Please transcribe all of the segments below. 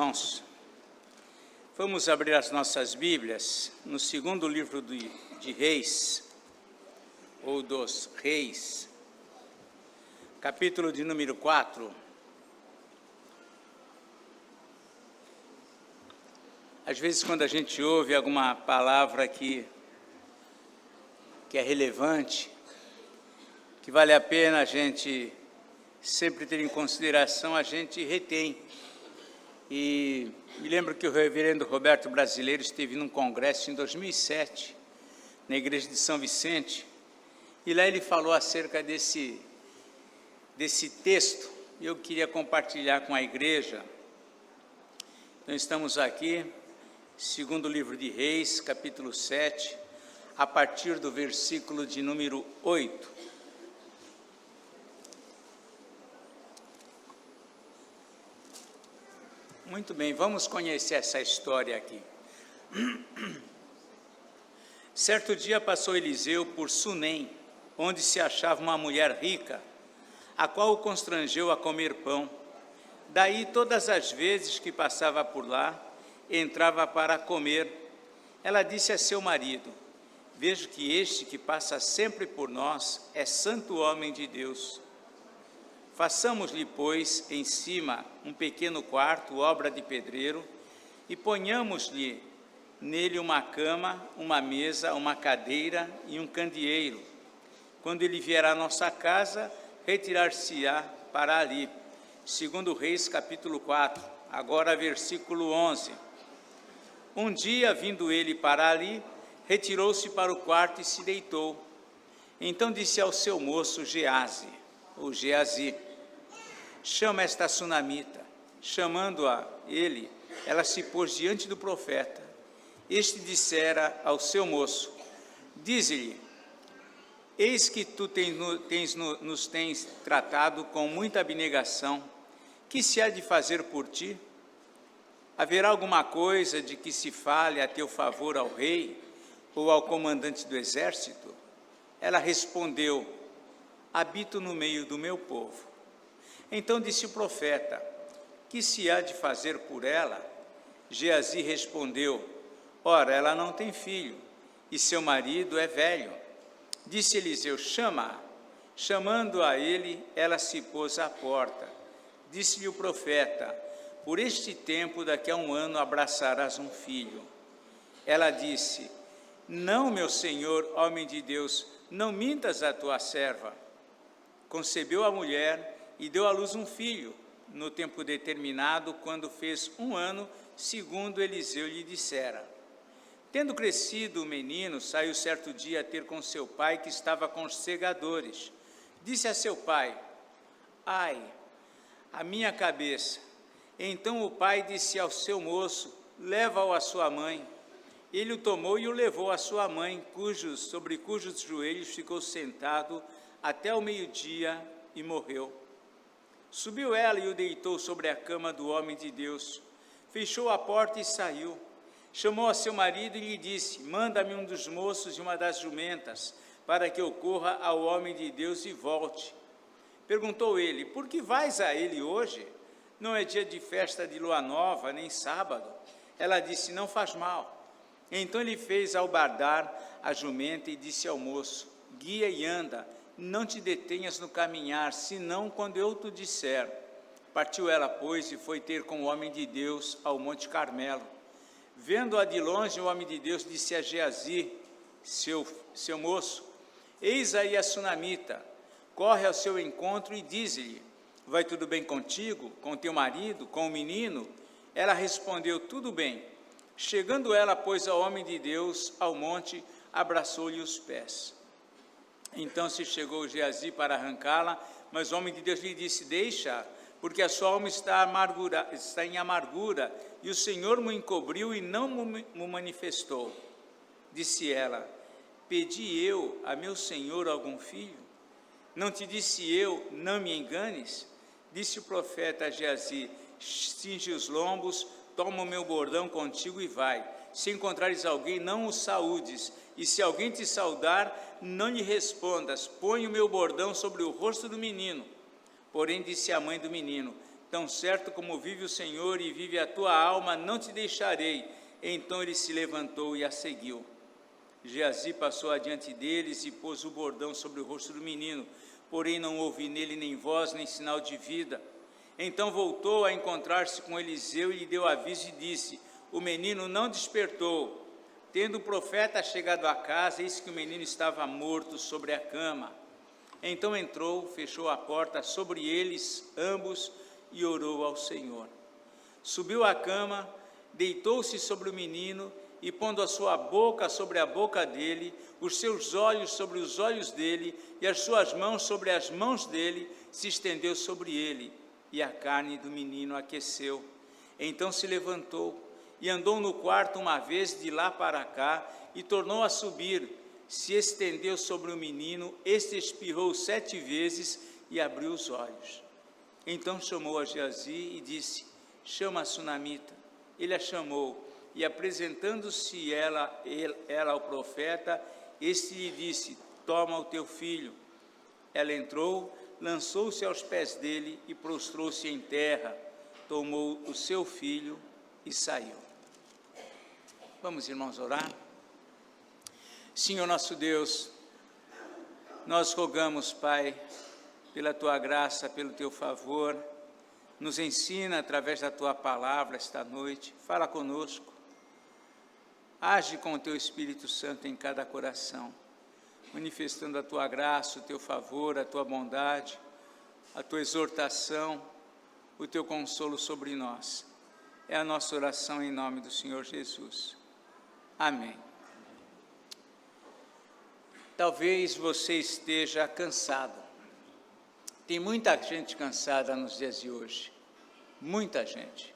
irmãos, vamos abrir as nossas Bíblias no segundo livro de Reis, ou dos Reis, capítulo de número 4. Às vezes, quando a gente ouve alguma palavra que é relevante, que vale a pena a gente sempre ter em consideração, a gente retém. E me lembro que o reverendo Roberto Brasileiro esteve num congresso em 2007, na igreja de São Vicente, e lá ele falou acerca desse texto, e eu queria compartilhar com a igreja. Então estamos aqui, segundo livro de Reis, capítulo 7, a partir do versículo de número 8. Muito bem, vamos conhecer essa história aqui. Certo dia passou Eliseu por Sunem, onde se achava uma mulher rica, a qual o constrangeu a comer pão. Daí, todas as vezes que passava por lá, entrava para comer. Ela disse a seu marido: vejo que este que passa sempre por nós é santo homem de Deus. Façamos-lhe, pois, em cima um pequeno quarto, obra de pedreiro, e ponhamos-lhe nele uma cama, uma mesa, uma cadeira e um candeeiro. Quando ele vier à nossa casa, retirar-se-á para ali. Segundo Reis, capítulo 4, agora versículo 11. Um dia, vindo ele para ali, retirou-se para o quarto e se deitou. Então disse ao seu moço Geazi, ou Geazi: chama esta sunamita. Chamando-a ele, ela se pôs diante do profeta. Este dissera ao seu moço: dize-lhe, eis que tu nos tens tratado com muita abnegação, que se há de fazer por ti? Haverá alguma coisa de que se fale a teu favor ao rei ou ao comandante do exército? Ela respondeu: habito no meio do meu povo. Então disse o profeta: que se há de fazer por ela? Geazi respondeu: ora, ela não tem filho, e seu marido é velho. Disse Eliseu: chama-a. Chamando a ele, ela se pôs à porta. Disse-lhe o profeta: por este tempo, daqui a 1 ano, abraçarás um filho. Ela disse: não, meu senhor, homem de Deus, não mintas a tua serva. Concebeu a mulher e deu à luz um filho, no tempo determinado, quando fez 1 ano, segundo Eliseu lhe dissera. Tendo crescido o menino, saiu certo dia a ter com seu pai, que estava com os segadores. Disse a seu pai: ai, a minha cabeça. Então o pai disse ao seu moço: leva-o à sua mãe. Ele o tomou e o levou à sua mãe, sobre cujos joelhos ficou sentado até o meio-dia e morreu. Subiu ela e o deitou sobre a cama do homem de Deus. Fechou a porta e saiu. Chamou a seu marido e lhe disse: manda-me um dos moços e uma das jumentas, para que eu corra ao homem de Deus e volte. Perguntou ele: por que vais a ele hoje? Não é dia de festa de lua nova, nem sábado. Ela disse: não faz mal. Então ele fez albardar a jumenta e disse ao moço: guia e anda, não te detenhas no caminhar, senão quando eu te disser. Partiu ela, pois, e foi ter com o homem de Deus ao Monte Carmelo. Vendo-a de longe, o homem de Deus disse a Geazi, seu moço: eis aí a sunamita. Corre ao seu encontro e diz-lhe: vai tudo bem contigo, com teu marido, com o menino? Ela respondeu: tudo bem. Chegando ela, pois, ao homem de Deus ao monte, abraçou-lhe os pés. Então se chegou Geazi para arrancá-la, mas o homem de Deus lhe disse: deixa, porque a sua alma está em amargura, e o Senhor me encobriu e não me manifestou. Disse ela: pedi eu a meu senhor algum filho? Não te disse eu, não me enganes? Disse o profeta a Geazi: cinge os lombos, toma o meu bordão contigo e vai. Se encontrares alguém, não o saúdes, e se alguém te saudar, não lhe respondas. Põe o meu bordão sobre o rosto do menino. Porém disse a mãe do menino: tão certo como vive o Senhor e vive a tua alma, não te deixarei. Então ele se levantou e a seguiu. Geazi passou adiante deles e pôs o bordão sobre o rosto do menino, porém não houve nele nem voz, nem sinal de vida. Então voltou a encontrar-se com Eliseu e lhe deu aviso e disse: o menino não despertou. Tendo o profeta chegado à casa, eis que o menino estava morto sobre a cama. Então entrou, fechou a porta sobre eles ambos e orou ao Senhor. Subiu à cama, deitou-se sobre o menino e, pondo a sua boca sobre a boca dele, os seus olhos sobre os olhos dele e as suas mãos sobre as mãos dele, se estendeu sobre ele, e a carne do menino aqueceu. Então se levantou e andou no quarto uma vez de lá para cá e tornou a subir, se estendeu sobre o menino, este espirrou 7 vezes e abriu os olhos. Então chamou a Geazi e disse: chama a sunamita. Ele a chamou, e apresentando-se ela ao profeta, este lhe disse: toma o teu filho. Ela entrou, lançou-se aos pés dele e prostrou-se em terra, tomou o seu filho e saiu. Vamos, irmãos, orar? Senhor nosso Deus, nós rogamos, Pai, pela Tua graça, pelo Teu favor, nos ensina através da Tua palavra esta noite, fala conosco, age com o Teu Espírito Santo em cada coração, manifestando a Tua graça, o Teu favor, a Tua bondade, a Tua exortação, o Teu consolo sobre nós. É a nossa oração em nome do Senhor Jesus. Amém. Talvez você esteja cansado. Tem muita gente cansada nos dias de hoje. Muita gente.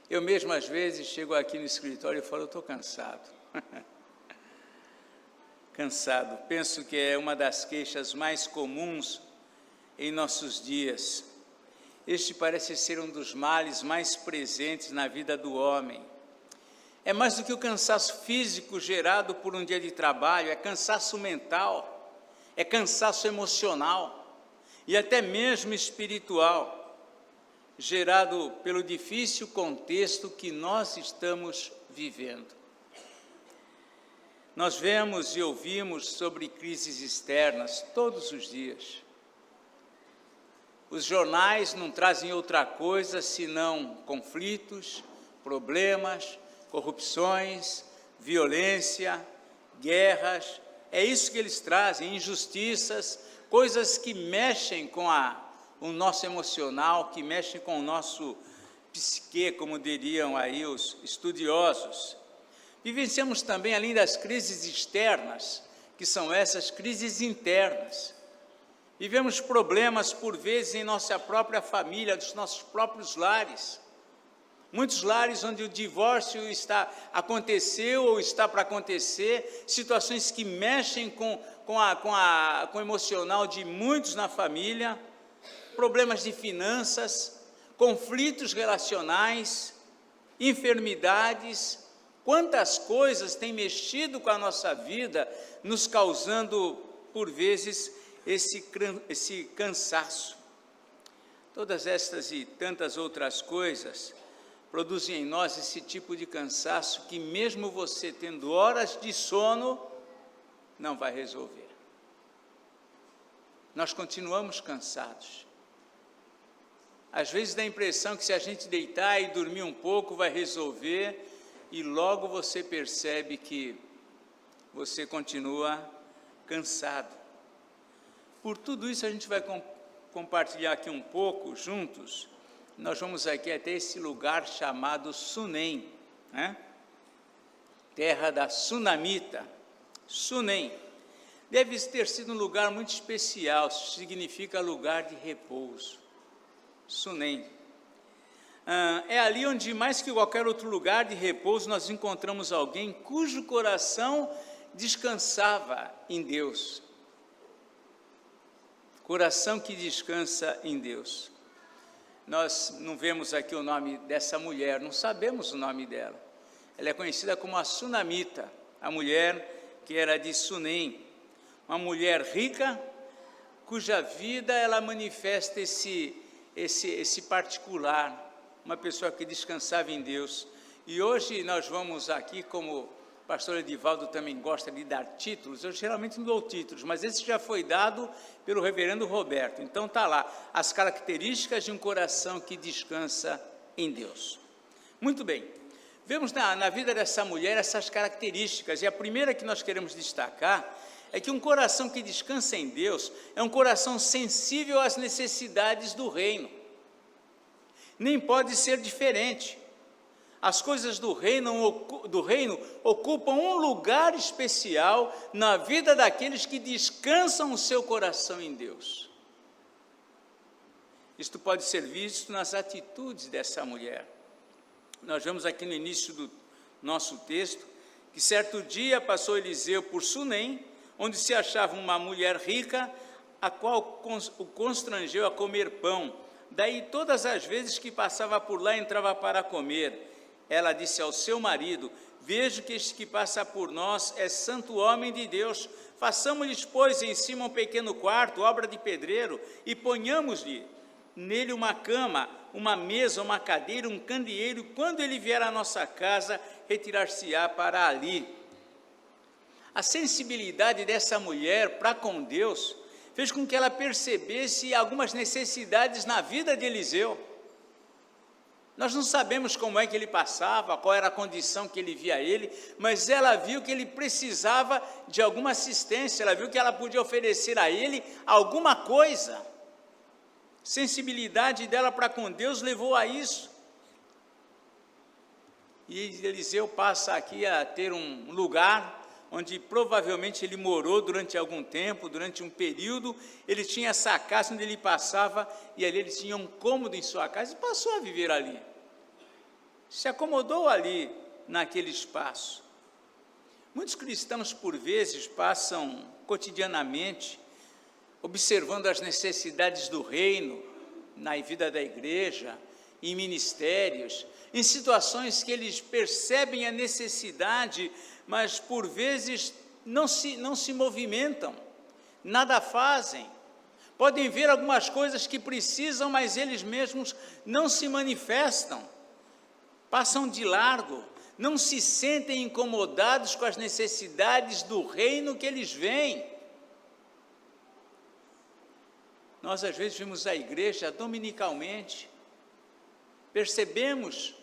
Eu mesmo, às vezes, chego aqui no escritório e falo: eu estou cansado. Cansado. Penso que é uma das queixas mais comuns em nossos dias. Este parece ser um dos males mais presentes na vida do homem. É mais do que o cansaço físico gerado por um dia de trabalho, é cansaço mental, é cansaço emocional e até mesmo espiritual, gerado pelo difícil contexto que nós estamos vivendo. Nós vemos e ouvimos sobre crises externas todos os dias. Os jornais não trazem outra coisa senão conflitos, problemas, corrupções, violência, guerras. É isso que eles trazem, injustiças, coisas que mexem com o nosso emocional, que mexem com o nosso psique, como diriam aí os estudiosos. Vivenciamos também, além das crises externas, que são essas crises internas. Vivemos problemas, por vezes, em nossa própria família, dos nossos próprios lares. Muitos lares onde o divórcio aconteceu ou está para acontecer, situações que mexem com o emocional de muitos na família, problemas de finanças, conflitos relacionais, enfermidades. Quantas coisas têm mexido com a nossa vida, nos causando, por vezes, esse cansaço. Todas estas e tantas outras coisas produzem em nós esse tipo de cansaço que, mesmo você tendo horas de sono, não vai resolver. Nós continuamos cansados. Às vezes dá a impressão que se a gente deitar e dormir um pouco vai resolver, e logo você percebe que você continua cansado. Por tudo isso a gente vai compartilhar aqui um pouco juntos. Nós vamos aqui até esse lugar chamado Sunem, né? Terra da Sunamita. Sunem. Deve ter sido um lugar muito especial, significa lugar de repouso. Sunem. É ali onde, mais que qualquer outro lugar de repouso, nós encontramos alguém cujo coração descansava em Deus. Coração que descansa em Deus. Nós não vemos aqui o nome dessa mulher, não sabemos o nome dela. Ela é conhecida como a Sunamita, a mulher que era de Sunem. Uma mulher rica, cuja vida ela manifesta esse particular, uma pessoa que descansava em Deus. E hoje nós vamos aqui, como o pastor Edivaldo também gosta de dar títulos, eu geralmente não dou títulos, mas esse já foi dado pelo reverendo Roberto. Então está lá, as características de um coração que descansa em Deus. Muito bem, vemos na vida dessa mulher essas características, e a primeira que nós queremos destacar é que um coração que descansa em Deus é um coração sensível às necessidades do reino. Nem pode ser diferente. As coisas do reino ocupam um lugar especial na vida daqueles que descansam o seu coração em Deus. Isto pode ser visto nas atitudes dessa mulher. Nós vemos aqui no início do nosso texto que certo dia passou Eliseu por Sunem, onde se achava uma mulher rica, a qual o constrangeu a comer pão. Daí, todas as vezes que passava por lá, entrava para comer. Ela disse ao seu marido: vejo que este que passa por nós é santo homem de Deus. Façamos-lhes, pois, em cima um pequeno quarto, obra de pedreiro, e ponhamos-lhe nele uma cama, uma mesa, uma cadeira, um candeeiro. Quando ele vier à nossa casa, retirar-se-á para ali. A sensibilidade dessa mulher para com Deus fez com que ela percebesse algumas necessidades na vida de Eliseu. Nós não sabemos como é que ele passava, qual era a condição que ele via ele, mas ela viu que ele precisava de alguma assistência, ela viu que ela podia oferecer a ele alguma coisa. A sensibilidade dela para com Deus levou a isso. E Eliseu passa aqui a ter um lugar onde provavelmente ele morou durante algum tempo, durante um período. Ele tinha essa casa onde ele passava, e ali ele tinha um cômodo em sua casa, e passou a viver ali. Se acomodou ali, naquele espaço. Muitos cristãos, por vezes, passam cotidianamente, observando as necessidades do reino, na vida da igreja, em ministérios, em situações que eles percebem a necessidade, mas por vezes não se movimentam, nada fazem. Podem ver algumas coisas que precisam, mas eles mesmos não se manifestam, passam de largo, não se sentem incomodados com as necessidades do reino que eles veem. Nós às vezes vimos a igreja dominicalmente, percebemos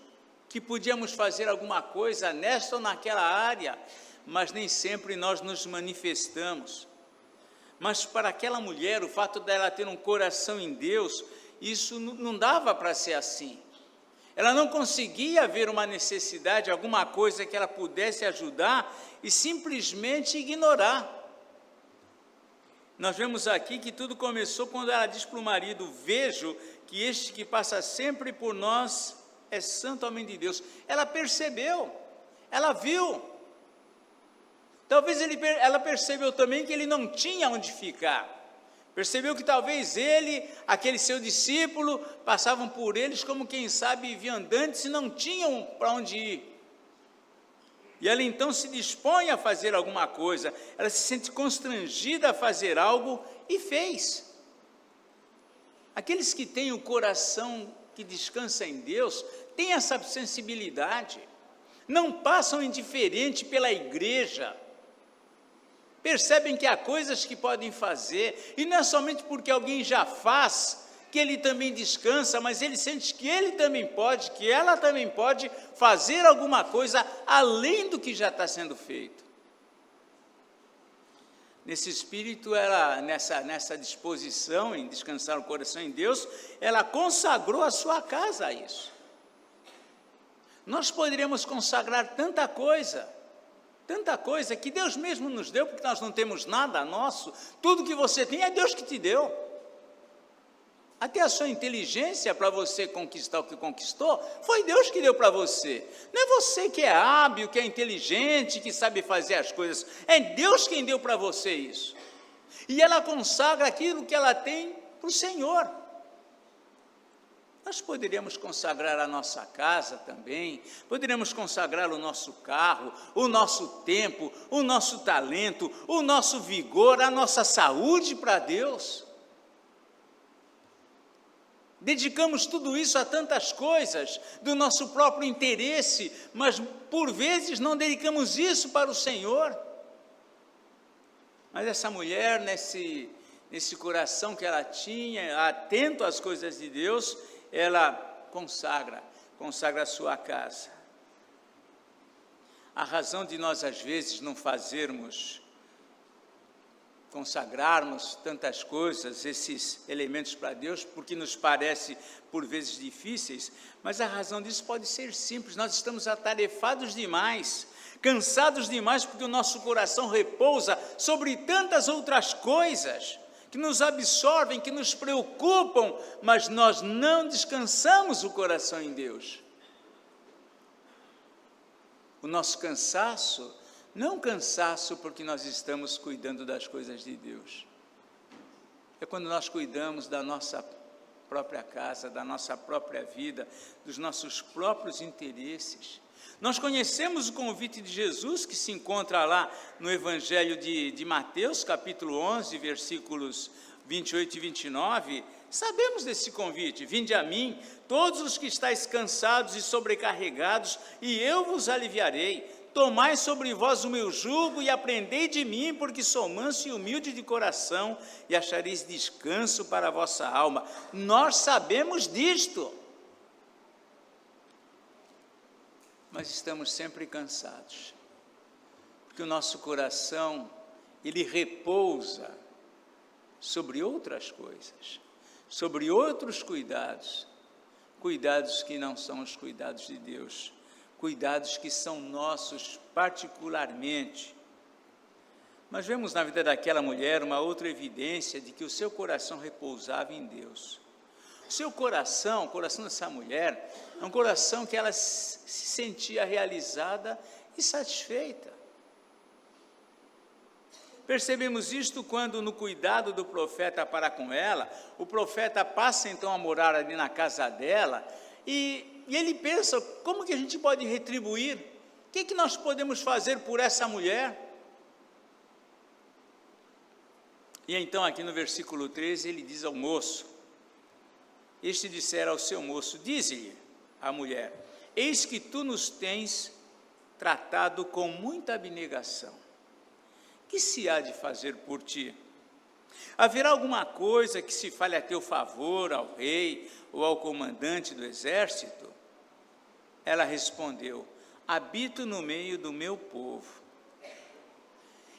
que podíamos fazer alguma coisa nesta ou naquela área, mas nem sempre nós nos manifestamos. Mas para aquela mulher, o fato dela ter um coração em Deus, isso não dava para ser assim. Ela não conseguia ver uma necessidade, alguma coisa que ela pudesse ajudar e simplesmente ignorar. Nós vemos aqui que tudo começou quando ela diz para o marido: vejo que este que passa sempre por nós é santo homem de Deus. Ela percebeu, ela viu. Talvez ela percebeu também que ele não tinha onde ficar. Percebeu que talvez ele, aquele seu discípulo, passavam por eles como quem sabe viandantes e não tinham para onde ir. E ela então se dispõe a fazer alguma coisa, ela se sente constrangida a fazer algo e fez. Aqueles que têm o coração que descansa em Deus, têm essa sensibilidade, não passam indiferente pela igreja, percebem que há coisas que podem fazer, e não é somente porque alguém já faz, que ele também descansa, mas ele sente que ele também pode, que ela também pode fazer alguma coisa além do que já está sendo feito. Nesse espírito, ela, nessa disposição em descansar o coração em Deus, ela consagrou a sua casa a isso. Nós poderíamos consagrar tanta coisa que Deus mesmo nos deu, porque nós não temos nada nosso, tudo que você tem é Deus que te deu. Até a sua inteligência para você conquistar o que conquistou, foi Deus que deu para você. Não é você que é hábil, que é inteligente, que sabe fazer as coisas. É Deus quem deu para você isso. E ela consagra aquilo que ela tem para o Senhor. Nós poderíamos consagrar a nossa casa também, poderíamos consagrar o nosso carro, o nosso tempo, o nosso talento, o nosso vigor, a nossa saúde para Deus. Dedicamos tudo isso a tantas coisas, do nosso próprio interesse, mas por vezes não dedicamos isso para o Senhor. Mas essa mulher, nesse coração que ela tinha, atento às coisas de Deus, ela consagra a sua casa. A razão de nós, às vezes, não consagrarmos tantas coisas, esses elementos para Deus, porque nos parece, por vezes, difíceis, mas a razão disso pode ser simples: nós estamos atarefados demais, cansados demais, porque o nosso coração repousa sobre tantas outras coisas, que nos absorvem, que nos preocupam, mas nós não descansamos o coração em Deus. O nosso cansaço, não cansaço porque nós estamos cuidando das coisas de Deus, é quando nós cuidamos da nossa própria casa, da nossa própria vida, dos nossos próprios interesses. Nós conhecemos o convite de Jesus, que se encontra lá no Evangelho de Mateus, capítulo 11, versículos 28 e 29, sabemos desse convite: vinde a mim, todos os que estáis cansados e sobrecarregados, e eu vos aliviarei. Tomai sobre vós o meu jugo e aprendei de mim, porque sou manso e humilde de coração, e achareis descanso para a vossa alma. Nós sabemos disto, mas estamos sempre cansados, porque o nosso coração, ele repousa sobre outras coisas, sobre outros cuidados que não são os cuidados de Deus, cuidados que são nossos particularmente. Mas vemos na vida daquela mulher uma outra evidência de que o seu coração repousava em Deus. O seu coração, o coração dessa mulher, é um coração que ela se sentia realizada e satisfeita. Percebemos isto quando, no cuidado do profeta para com ela, o profeta passa então a morar ali na casa dela, e ele pensa: como que a gente pode retribuir? O que nós podemos fazer por essa mulher? E então aqui no versículo 13 ele diz ao moço: este dissera ao seu moço, dize-lhe a mulher: eis que tu nos tens tratado com muita abnegação, que se há de fazer por ti? Haverá alguma coisa que se fale a teu favor ao rei ou ao comandante do exército? Ela respondeu: habito no meio do meu povo.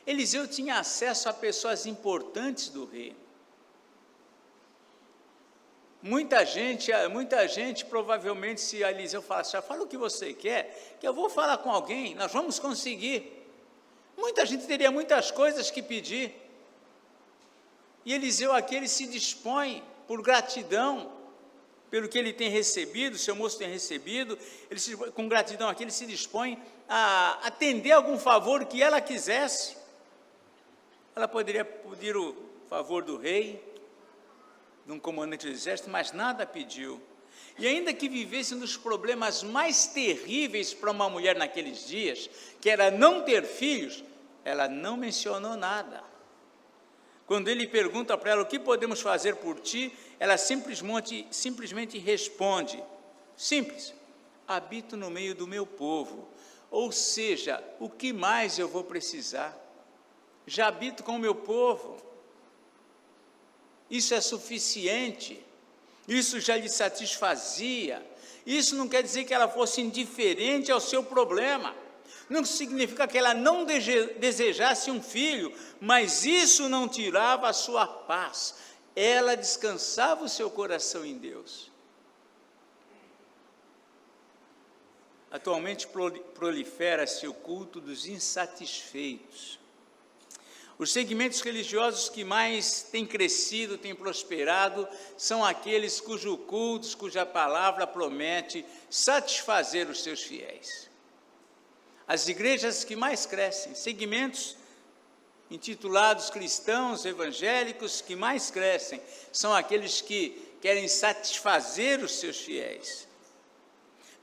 Eliseu tinha acesso a pessoas importantes do rei. Muita gente provavelmente, se Eliseu falasse: fala o que você quer, que eu vou falar com alguém, nós vamos conseguir. Muita gente teria muitas coisas que pedir. E Eliseu aqui, ele se dispõe, por gratidão, pelo que ele tem recebido, seu moço tem recebido, com gratidão aqui, ele se dispõe a atender algum favor que ela quisesse. Ela poderia pedir o favor do rei, de um comandante do exército, mas nada pediu. E ainda que vivesse um dos problemas mais terríveis para uma mulher naqueles dias, que era não ter filhos, ela não mencionou nada. Quando ele pergunta para ela: o que podemos fazer por ti? Ela simplesmente responde, simples: habito no meio do meu povo. Ou seja, o que mais eu vou precisar? Já habito com o meu povo. Isso é suficiente. Isso já lhe satisfazia. Isso não quer dizer que ela fosse indiferente ao seu problema. Não significa que ela não desejasse um filho, mas isso não tirava a sua paz. Ela descansava o seu coração em Deus. Atualmente prolifera-se o culto dos insatisfeitos. Os segmentos religiosos que mais têm crescido, têm prosperado, são aqueles cuja palavra promete satisfazer os seus fiéis. As igrejas que mais crescem, segmentos intitulados cristãos, evangélicos, que mais crescem, são aqueles que querem satisfazer os seus fiéis.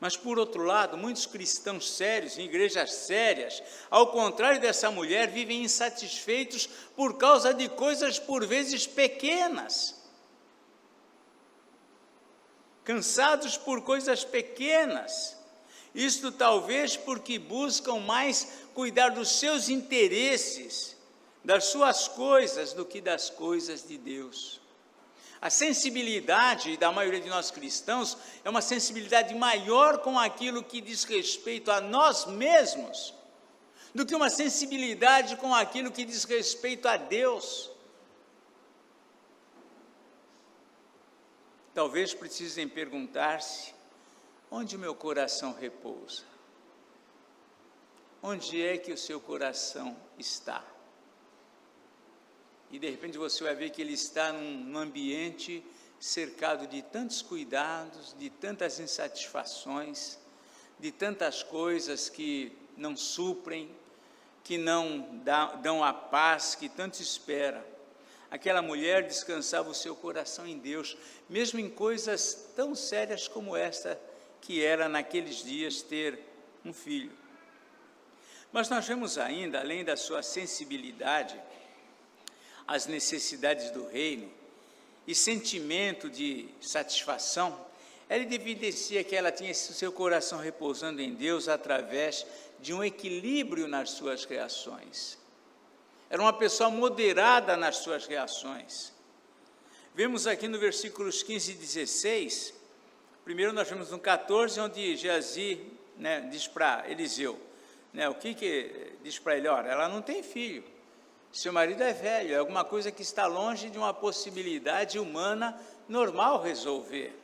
Mas, por outro lado, muitos cristãos sérios, em igrejas sérias, ao contrário dessa mulher, vivem insatisfeitos por causa de coisas, por vezes, pequenas. cansados por coisas pequenas. Isto talvez porque buscam mais cuidar dos seus interesses, das suas coisas, do que das coisas de Deus. A sensibilidade da maioria de nós cristãos é uma sensibilidade maior com aquilo que diz respeito a nós mesmos, do que uma sensibilidade com aquilo que diz respeito a Deus. Talvez precisem perguntar-se: onde o meu coração repousa? Onde é que o seu coração está? E de repente você vai ver que ele está num ambiente cercado de tantos cuidados, de tantas insatisfações, de tantas coisas que não suprem, que não dão a paz que tanto espera. Aquela mulher descansava o seu coração em Deus, mesmo em coisas tão sérias como esta, que era naqueles dias ter um filho. Mas nós vemos ainda, além da sua sensibilidade às necessidades do reino e sentimento de satisfação, ela evidencia que ela tinha o seu coração repousando em Deus através de um equilíbrio nas suas reações. Era uma pessoa moderada nas suas reações. Vemos aqui no versículos 15 e 16, primeiro nós vemos no 14, onde Geazi, diz para Eliseu, o que diz para ele? Olha, ela não tem filho, seu marido é velho, é alguma coisa que está longe de uma possibilidade humana normal resolver.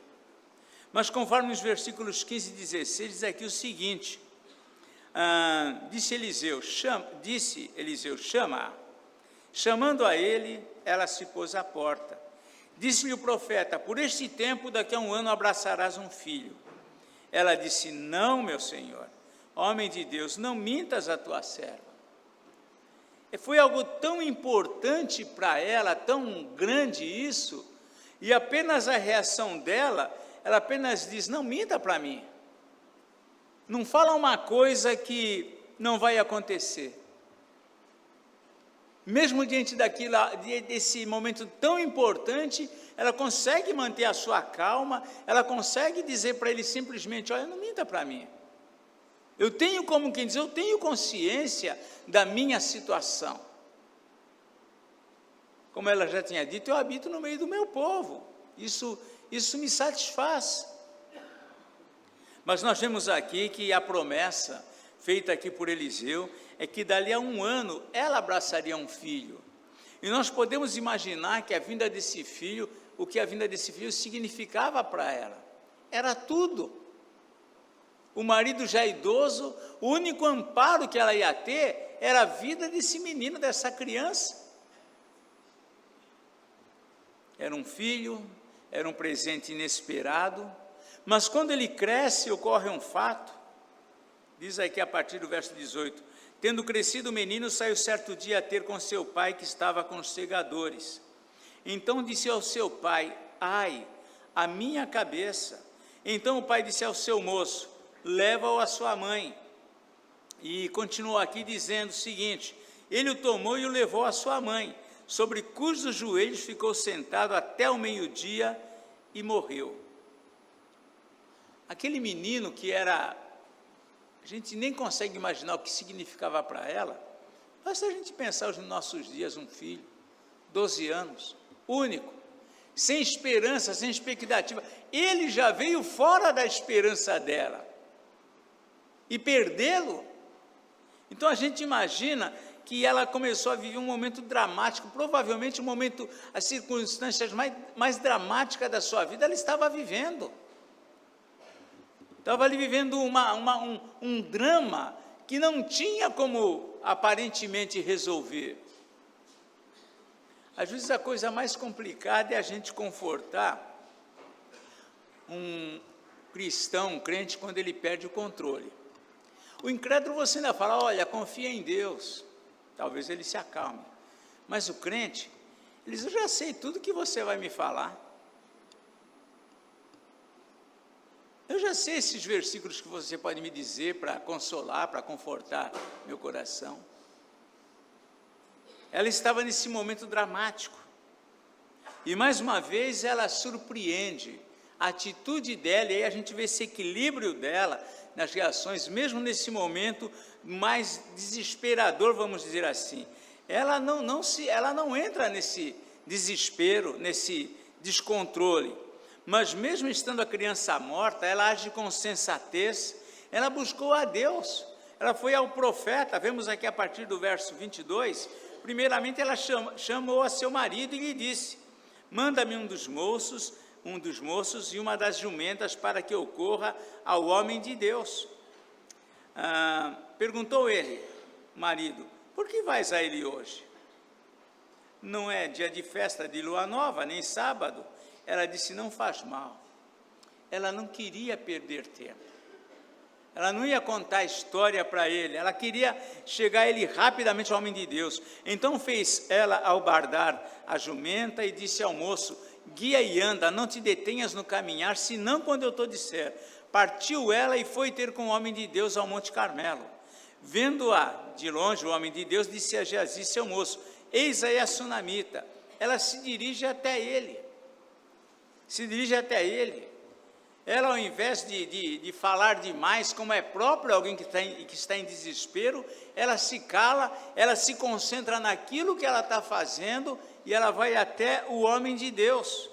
Mas conforme os versículos 15 e 16, diz aqui o seguinte: disse Eliseu, chama-a. Chamando a ele, ela se pôs à porta. Disse-lhe o profeta: por este tempo, daqui a 1 ano, abraçarás um filho. Ela disse: não, meu senhor, homem de Deus, não mintas a tua serva. E foi algo tão importante para ela, tão grande isso, e apenas a reação dela, ela apenas diz: não minta para mim. Não fala uma coisa que não vai acontecer. Mesmo diante desse momento tão importante, ela consegue manter a sua calma, ela consegue dizer para ele simplesmente: olha, não minta para mim. Eu tenho, como quem diz, eu tenho consciência da minha situação. Como ela já tinha dito, eu habito no meio do meu povo. Isso me satisfaz. Mas nós vemos aqui que a promessa feita aqui por Eliseu é que dali a 1 ano ela abraçaria um filho. E nós podemos imaginar que a vinda desse filho, o que a vinda desse filho significava para ela. Era tudo. O marido já idoso, o único amparo que ela ia ter era a vida desse menino, dessa criança. Era um filho, era um presente inesperado. Mas quando ele cresce, ocorre um fato. Diz aqui a partir do verso 18: tendo crescido o menino, saiu certo dia a ter com seu pai, que estava com os segadores. Então disse ao seu pai: ai, a minha cabeça. Então o pai disse ao seu moço: leva-o à sua mãe. E continuou aqui dizendo o seguinte: ele o tomou e o levou à sua mãe, sobre cujos joelhos ficou sentado até o meio-dia e morreu. Aquele menino que era, a gente nem consegue imaginar o que significava para ela, mas se a gente pensar nos nossos dias, um filho, 12 anos, único, sem esperança, sem expectativa, ele já veio fora da esperança dela, e perdê-lo. Então a gente imagina que ela começou a viver um momento dramático, provavelmente o momento, as circunstâncias mais dramáticas da sua vida, ela estava vivendo. Estava ali vivendo um drama que não tinha como aparentemente resolver. Às vezes a coisa mais complicada é a gente confortar um cristão, um crente, quando ele perde o controle. O incrédulo você ainda fala: olha, confia em Deus, talvez ele se acalme. Mas o crente, ele diz: eu já sei tudo que você vai me falar. Eu já sei esses versículos que você pode me dizer para consolar, para confortar meu coração. Ela estava nesse momento dramático. E mais uma vez ela surpreende a atitude dela, e aí a gente vê esse equilíbrio dela nas reações, mesmo nesse momento mais desesperador, vamos dizer assim. Ela não entra nesse desespero, nesse descontrole, mas mesmo estando a criança morta, ela age com sensatez, ela buscou a Deus, ela foi ao profeta, vemos aqui a partir do verso 22, primeiramente ela chamou a seu marido e lhe disse: manda-me um dos moços e uma das jumentas para que eu corra ao homem de Deus. Perguntou ele, marido, por que vais a ele hoje? Não é dia de festa de lua nova, nem sábado. Ela disse, não faz mal. Ela não queria perder tempo. Ela não ia contar a história para ele, ela queria chegar a ele rapidamente, ao homem de Deus. Então fez ela albardar a jumenta e disse ao moço, guia e anda, não te detenhas no caminhar, senão quando eu te disser. Partiu ela e foi ter com o homem de Deus ao Monte Carmelo. Vendo-a de longe, o homem de Deus disse a Geazi, seu moço, eis aí a sunamita. Ela se dirige até ele. Ela, ao invés de falar demais, como é próprio alguém que está em desespero, ela se cala, ela se concentra naquilo que ela está fazendo e ela vai até o homem de Deus.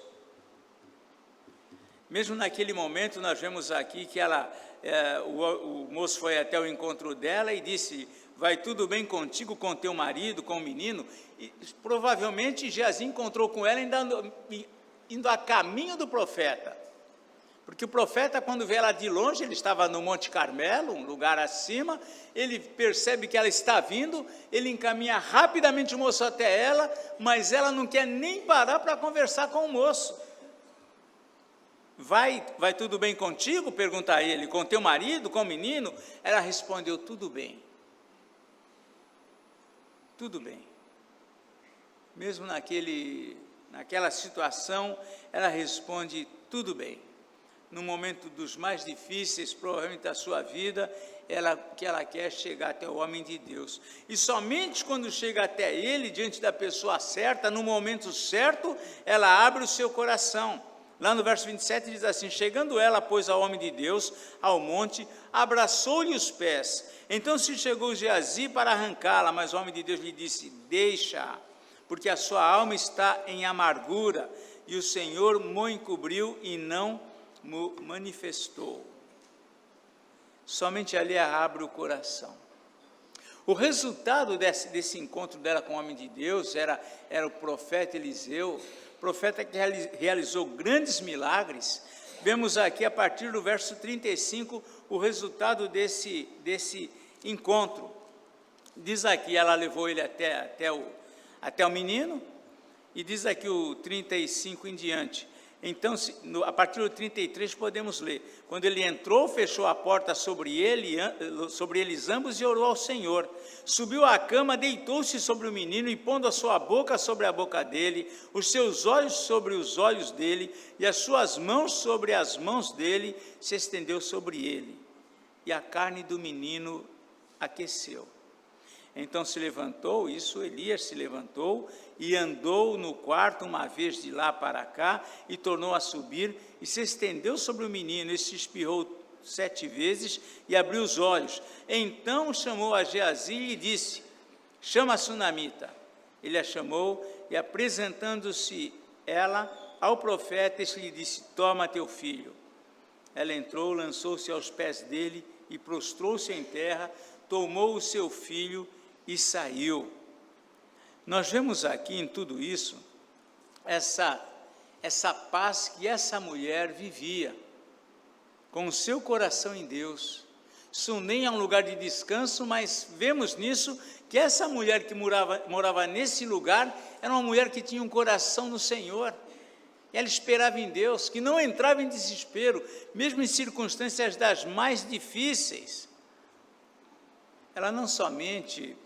Mesmo naquele momento, nós vemos aqui que o moço foi até o encontro dela e disse, vai tudo bem contigo, com teu marido, com o menino? E provavelmente Geazi encontrou com ela indo a caminho do profeta. Porque o profeta, quando vê ela de longe, ele estava no Monte Carmelo, um lugar acima, ele percebe que ela está vindo, ele encaminha rapidamente o moço até ela, mas ela não quer nem parar para conversar com o moço. Vai tudo bem contigo? Pergunta a ele, com teu marido, com o menino? Ela respondeu, tudo bem. Tudo bem. Mesmo naquela situação, ela responde, tudo bem. No momento dos mais difíceis, provavelmente da sua vida, que ela quer chegar até o homem de Deus. E somente quando chega até ele, diante da pessoa certa, no momento certo, ela abre o seu coração. Lá no verso 27 diz assim, chegando ela, pois, ao homem de Deus, ao monte, abraçou-lhe os pés. Então se chegou Geazi para arrancá-la, mas o homem de Deus lhe disse, deixa, porque a sua alma está em amargura, e o Senhor mo encobriu e não manifestou. Somente ali abre o coração. O resultado desse encontro dela com o homem de Deus era o profeta Eliseu, profeta que realizou grandes milagres. Vemos aqui a partir do verso 35 o resultado desse encontro. Diz aqui, ela levou ele até o menino, e diz aqui o 35 em diante. Então, a partir do 33 podemos ler, quando ele entrou, fechou a porta sobre eles ambos e orou ao Senhor, subiu à cama, deitou-se sobre o menino e pondo a sua boca sobre a boca dele, os seus olhos sobre os olhos dele e as suas mãos sobre as mãos dele, se estendeu sobre ele e a carne do menino aqueceu. Então Elias se levantou e andou no quarto uma vez de lá para cá e tornou a subir e se estendeu sobre o menino e se espirrou 7 vezes e abriu os olhos. Então chamou a Geazi e disse, chama a sunamita. Ele a chamou e apresentando-se ela ao profeta, este lhe disse, toma teu filho. Ela entrou, lançou-se aos pés dele e prostrou-se em terra, tomou o seu filho e saiu. Nós vemos aqui em tudo isso, essa paz que essa mulher vivia, com o seu coração em Deus. Sunem é um lugar de descanso, mas vemos nisso que essa mulher que morava nesse lugar, era uma mulher que tinha um coração no Senhor. Ela esperava em Deus, que não entrava em desespero, mesmo em circunstâncias das mais difíceis. Ela não somente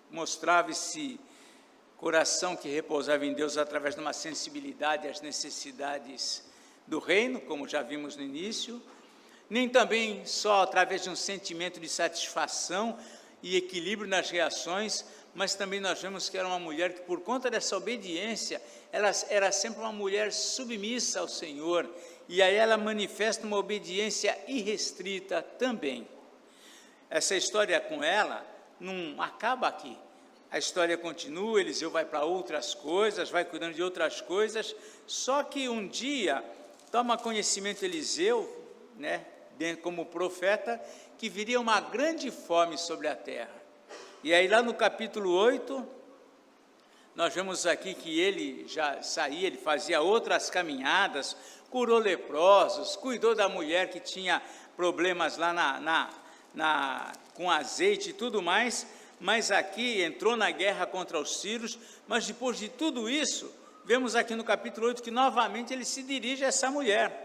mostrava esse coração que repousava em Deus através de uma sensibilidade às necessidades do reino, como já vimos no início, nem também só através de um sentimento de satisfação e equilíbrio nas reações, mas também nós vemos que era uma mulher que, por conta dessa obediência, ela era sempre uma mulher submissa ao Senhor, e aí ela manifesta uma obediência irrestrita também. Essa história com ela não acaba aqui. A história continua, Eliseu vai para outras coisas, vai cuidando de outras coisas, só que um dia toma conhecimento Eliseu, né, como profeta, que viria uma grande fome sobre a terra. E aí lá no capítulo 8, nós vemos aqui que ele já saía, ele fazia outras caminhadas, curou leprosos, cuidou da mulher que tinha problemas lá com azeite e tudo mais, mas aqui entrou na guerra contra os sírios, mas depois de tudo isso, vemos aqui no capítulo 8 que novamente ele se dirige a essa mulher.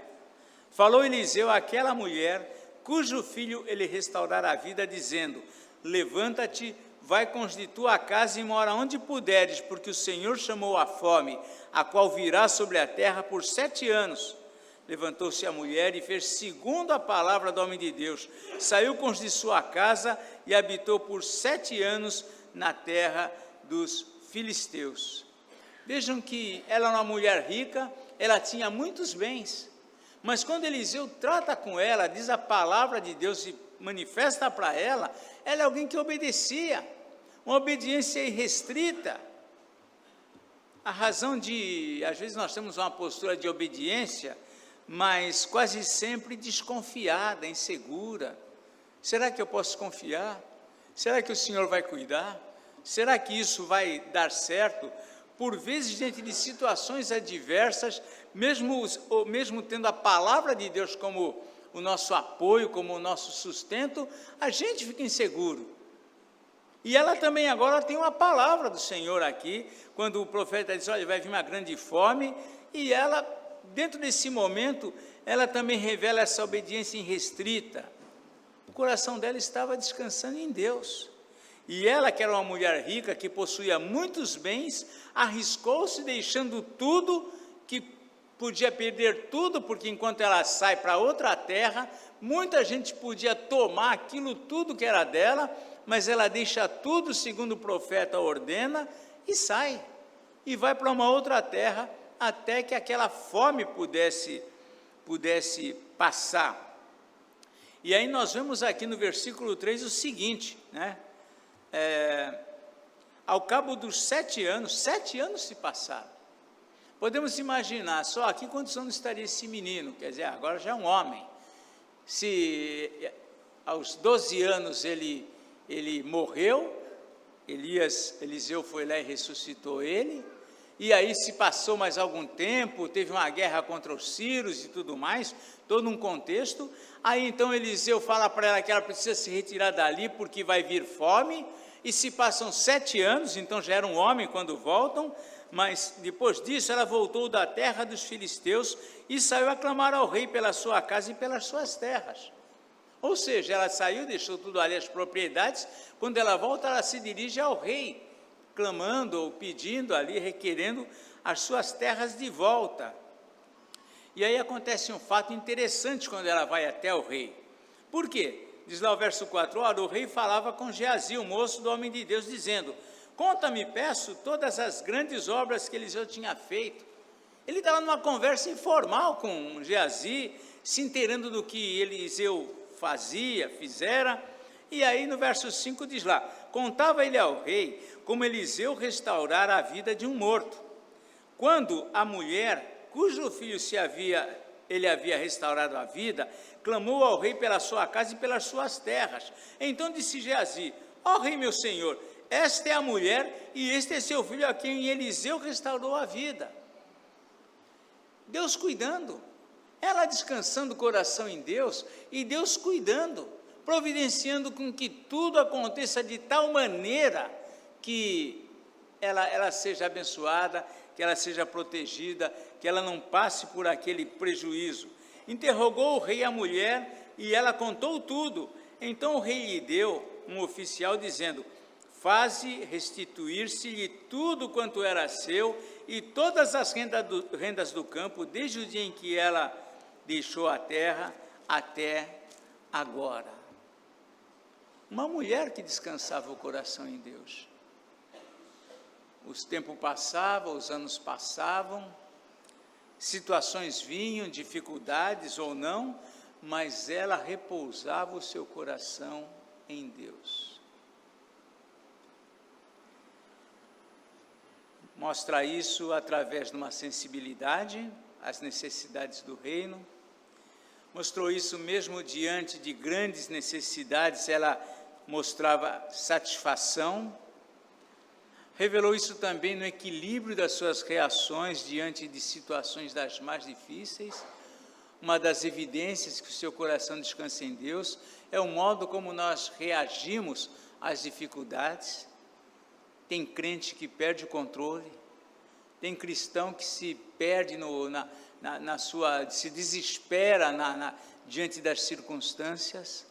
Falou Eliseu àquela mulher, cujo filho ele restaurará a vida, dizendo: levanta-te, vai construir tua casa e mora onde puderes, porque o Senhor chamou a fome, a qual virá sobre a terra por 7 anos. Levantou-se a mulher e fez segundo a palavra do homem de Deus. Saiu construir sua casa e habitou por 7 anos na terra dos filisteus. Vejam que ela era uma mulher rica, ela tinha muitos bens, mas quando Eliseu trata com ela, diz a palavra de Deus e manifesta para ela, ela é alguém que obedecia, uma obediência irrestrita. A razão de, às vezes nós temos uma postura de obediência, mas quase sempre desconfiada, insegura. Será que eu posso confiar? Será que o Senhor vai cuidar? Será que isso vai dar certo? Por vezes, diante de situações adversas, mesmo tendo a palavra de Deus como o nosso apoio, como o nosso sustento, a gente fica inseguro. E ela também agora tem uma palavra do Senhor aqui, quando o profeta diz: olha, vai vir uma grande fome, e ela, dentro desse momento, ela também revela essa obediência irrestrita. O coração dela estava descansando em Deus. E ela, que era uma mulher rica, que possuía muitos bens, arriscou-se deixando tudo, que podia perder tudo, porque enquanto ela sai para outra terra, muita gente podia tomar aquilo tudo que era dela, mas ela deixa tudo, segundo o profeta ordena, e sai, e vai para uma outra terra, até que aquela fome pudesse passar. E aí nós vemos aqui no versículo 3 o seguinte, né? Ao cabo dos 7 anos, 7 anos se passaram. Podemos imaginar, só aqui quantos anos estaria esse menino, quer dizer, agora já é um homem. Se aos 12 anos ele morreu, Eliseu foi lá e ressuscitou ele, e aí se passou mais algum tempo, teve uma guerra contra os sírios e tudo mais, todo um contexto. Aí então Eliseu fala para ela que ela precisa se retirar dali porque vai vir fome, e se passam 7 anos, então já era um homem quando voltam, mas depois disso ela voltou da terra dos filisteus e saiu a clamar ao rei pela sua casa e pelas suas terras. Ou seja, ela saiu, deixou tudo ali, as propriedades, quando ela volta ela se dirige ao rei, clamando ou pedindo ali, requerendo as suas terras de volta. E aí acontece um fato interessante quando ela vai até o rei. Por quê? Diz lá o verso 4, ora, o rei falava com Geazi, o moço do homem de Deus, dizendo: conta-me, peço, todas as grandes obras que Eliseu tinha feito. Ele estava numa conversa informal com Geazi, se inteirando do que Eliseu fizera, e aí no verso 5 diz lá, contava ele ao rei como Eliseu restaurara a vida de um morto. Quando a mulher, cujo filho ele havia restaurado a vida, clamou ao rei pela sua casa e pelas suas terras. Então disse Geazi: ó rei meu senhor, esta é a mulher e este é seu filho a quem Eliseu restaurou a vida. Deus cuidando, ela descansando o coração em Deus e Deus cuidando, providenciando com que tudo aconteça de tal maneira que ela seja abençoada, que ela seja protegida, que ela não passe por aquele prejuízo. Interrogou o rei a mulher e ela contou tudo. Então o rei lhe deu um oficial dizendo: faze restituir-se-lhe tudo quanto era seu e todas as rendas do campo, desde o dia em que ela deixou a terra até agora. Uma mulher que descansava o coração em Deus. Os tempos passavam, os anos passavam, situações vinham, dificuldades ou não, mas ela repousava o seu coração em Deus. Mostra isso através de uma sensibilidade às necessidades do reino. Mostrou isso mesmo diante de grandes necessidades, ela mostrava satisfação. Revelou isso também no equilíbrio das suas reações diante de situações das mais difíceis. Uma das evidências que o seu coração descansa em Deus é o modo como nós reagimos às dificuldades. Tem crente que perde o controle, tem cristão que se perde se desespera diante das circunstâncias.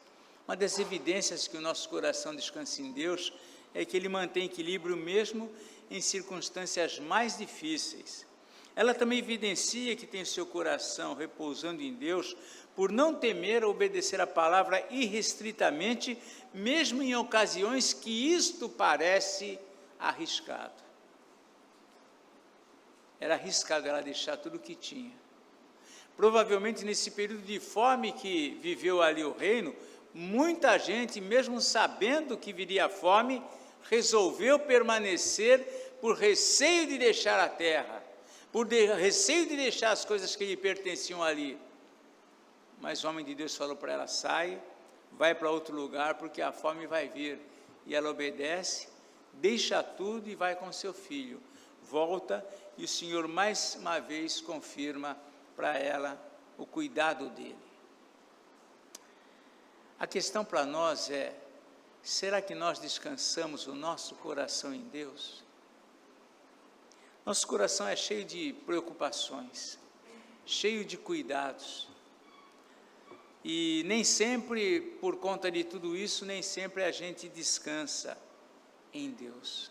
Uma das evidências que o nosso coração descansa em Deus é que ele mantém equilíbrio mesmo em circunstâncias mais difíceis. Ela também evidencia que tem seu coração repousando em Deus por não temer obedecer a palavra irrestritamente, mesmo em ocasiões que isto parece arriscado. Era arriscado ela deixar tudo o que tinha. Provavelmente nesse período de fome que viveu ali o reino, muita gente, mesmo sabendo que viria a fome, resolveu permanecer por receio de deixar a terra, receio de deixar as coisas que lhe pertenciam ali. Mas o homem de Deus falou para ela: sai, vai para outro lugar, porque a fome vai vir. E ela obedece, deixa tudo e vai com seu filho. Volta e o Senhor mais uma vez confirma para ela o cuidado dele. A questão para nós é: será que nós descansamos o nosso coração em Deus? Nosso coração é cheio de preocupações, cheio de cuidados. E nem sempre, por conta de tudo isso, nem sempre a gente descansa em Deus.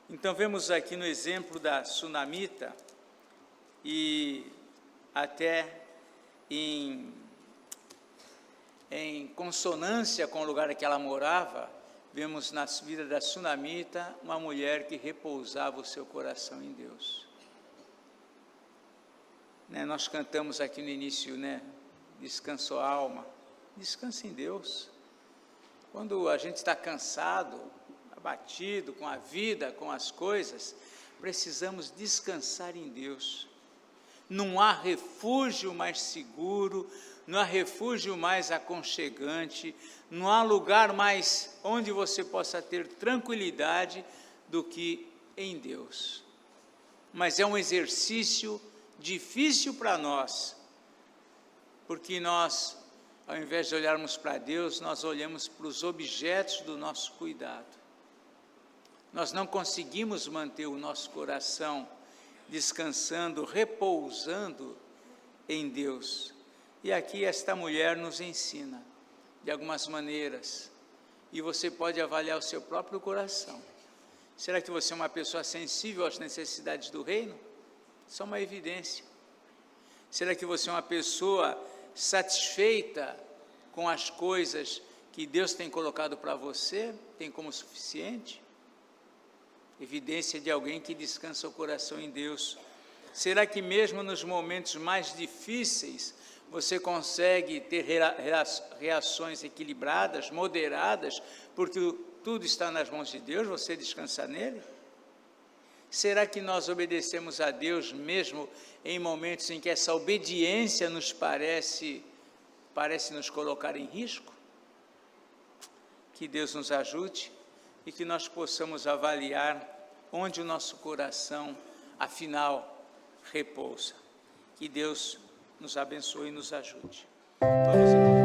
Então vemos aqui no exemplo da sunamita, e até em consonância com o lugar que ela morava, vemos na vida da sunamita uma mulher que repousava o seu coração em Deus. Nós cantamos aqui no início, descanso a alma, descansa em Deus. Quando a gente está cansado, abatido com a vida, com as coisas, precisamos descansar em Deus. Não há refúgio mais seguro, não há refúgio mais aconchegante, não há lugar mais onde você possa ter tranquilidade do que em Deus. Mas é um exercício difícil para nós, porque nós, ao invés de olharmos para Deus, nós olhamos para os objetos do nosso cuidado. Nós não conseguimos manter o nosso coração descansando, repousando em Deus. E aqui esta mulher nos ensina de algumas maneiras, e você pode avaliar o seu próprio coração. Será que você é uma pessoa sensível às necessidades do reino? Isso é uma evidência. Será que você é uma pessoa satisfeita com as coisas que Deus tem colocado para você? Tem como suficiente? Evidência de alguém que descansa o coração em Deus. Será que mesmo nos momentos mais difíceis, você consegue ter reações equilibradas, moderadas, porque tudo está nas mãos de Deus, você descansa nele? Será que nós obedecemos a Deus mesmo em momentos em que essa obediência nos parece nos colocar em risco? Que Deus nos ajude e que nós possamos avaliar onde o nosso coração, afinal, repousa. Que Deus nos abençoe e nos ajude. Vamos